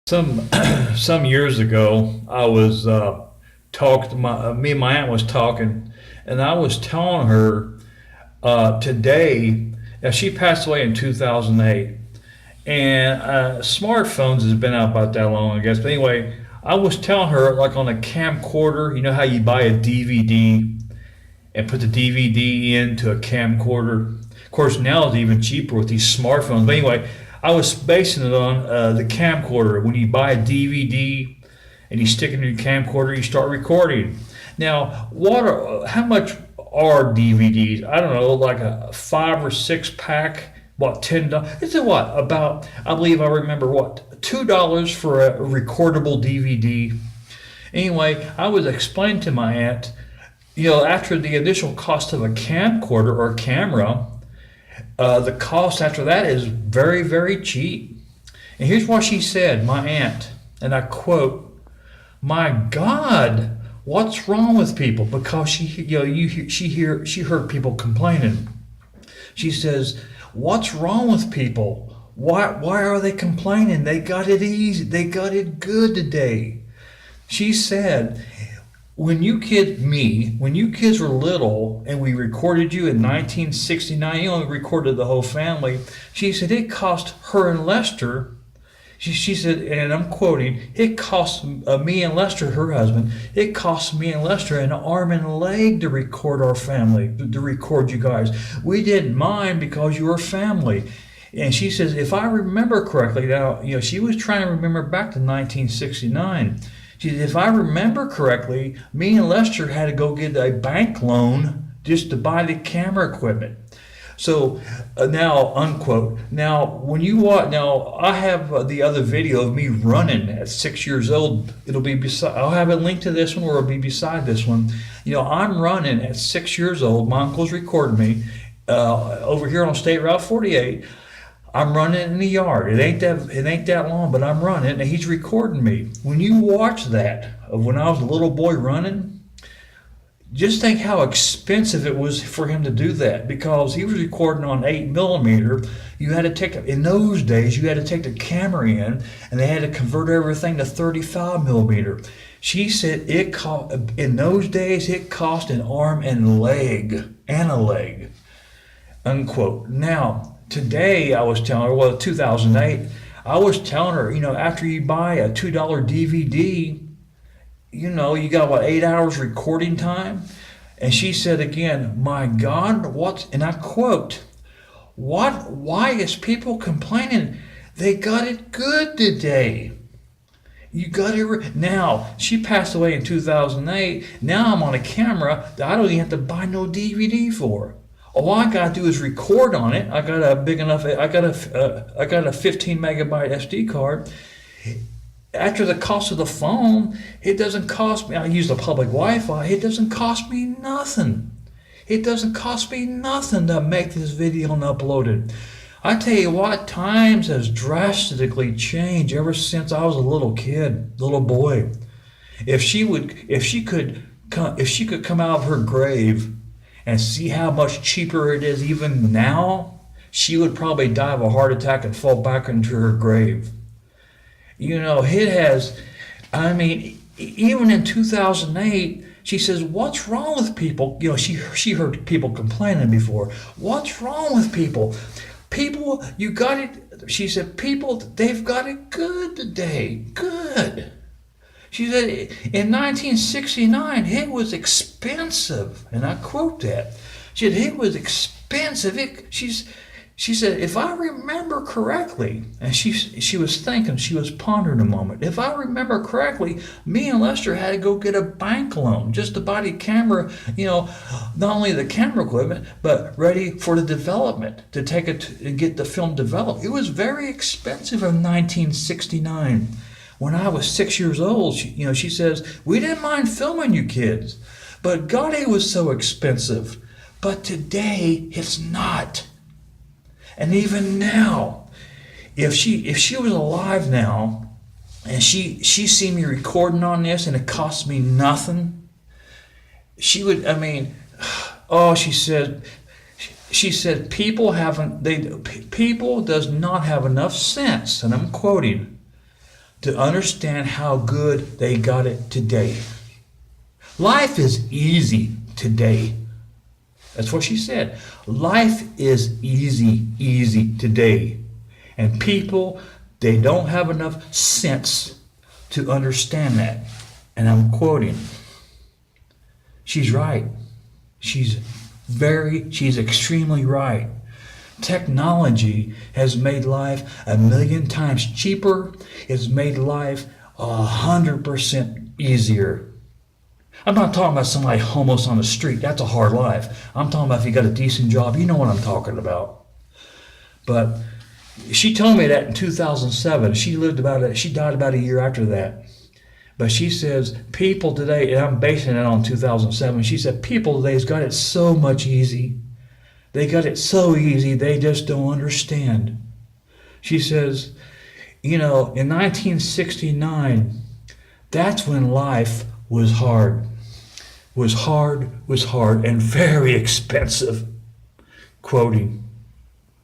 Some some years ago, I was talking to me and my aunt was talking, and I was telling her today. Now she passed away in 2008, and smartphones has been out about that long, I guess. But anyway, I was telling her like on a camcorder. You know how you buy a DVD and put the DVD into a camcorder. Of course, now it's even cheaper with these smartphones. But anyway, I was basing it on the camcorder. When you buy a DVD and you stick it in your camcorder, you start recording. Now, how much are DVDs? I don't know, like a 5 or 6 pack. What, $10? Is it what? About, I believe I remember what, $2 for a recordable DVD. Anyway, I was explaining to my aunt, after the initial cost of a camcorder or camera, the cost after that is very, very cheap. And here's what she said, my aunt, and I quote, "My God, what's wrong with people?" Because she heard people complaining. She says, "What's wrong with people? Why are they complaining? They got it easy. They got it good today." She said, when you kids were little and we recorded you in 1969, you only recorded the whole family. She said it cost her and Lester, she said, and I'm quoting, it cost me and Lester, her husband, it cost me and Lester an arm and a leg to record our family, to record you guys. We didn't mind because you were family. And she says, if I remember correctly, now, she was trying to remember back to 1969. She said, if I remember correctly, me and Lester had to go get a bank loan just to buy the camera equipment. So now, unquote. Now, when you watch, now I have the other video of me running at 6 years old. It'll be beside. I'll have a link to this one, or it'll be beside this one. I'm running at 6 years old. My uncle's recording me over here on State Route 48. I'm running in the yard. It ain't that long, but I'm running, and he's recording me. When you watch that of when I was a little boy running, just think how expensive it was for him to do that, because he was recording on 8 millimeter. You had to in those days, you had to take the camera in, and they had to convert everything to 35 millimeter. She said in those days it cost an arm and a leg, unquote. Now, today I was telling her, 2008, I was telling her, after you buy a $2 DVD, you got 8 hours recording time? And she said again, my God, and I quote, why is people complaining? They got it good today. You got it. Now, she passed away in 2008. Now I'm on a camera that I don't even have to buy no DVD for. All I gotta do is record on it. I got a 15 megabyte SD card. After the cost of the phone, it doesn't cost me. I use the public Wi-Fi. It doesn't cost me nothing. It doesn't cost me nothing to make this video and upload it. I tell you what, times has drastically changed ever since I was a little boy. If she could come out of her grave and see how much cheaper it is even now, she would probably die of a heart attack and fall back into her grave. It has, even in 2008, she says, what's wrong with people? She heard people complaining before. What's wrong with people? People, you got it, she said, people, they've got it good today. Good. She said, in 1969, it was expensive. And I quote that. She said, it was expensive. She said, if I remember correctly, and she was thinking, she was pondering a moment. If I remember correctly, me and Lester had to go get a bank loan just to buy the camera, not only the camera equipment, but ready for the development, to take it and get the film developed. It was very expensive in 1969. When I was 6 years old, she says, we didn't mind filming you kids, but God, it was so expensive. But today, it's not. And even now, if she was alive now, and she seen me recording on this, and it cost me nothing, she would. She said people does not have enough sense, and I'm quoting, to understand how good they got it today. Life is easy today. That's what she said. Life is easy today. And people, they don't have enough sense to understand that. And I'm quoting. She's right. She's extremely right. Technology has made life 1,000,000 times cheaper. It's made life 100% easier. I'm not talking about somebody homeless on the street. That's a hard life. I'm talking about if you got a decent job. You know what I'm talking about. But she told me that in 2007. She died about a year after that. But she says people today, and I'm basing it on 2007. She said people today's got it so much easy. They got it so easy, they just don't understand. She says, in 1969, that's when life was hard, and very expensive. Quoting,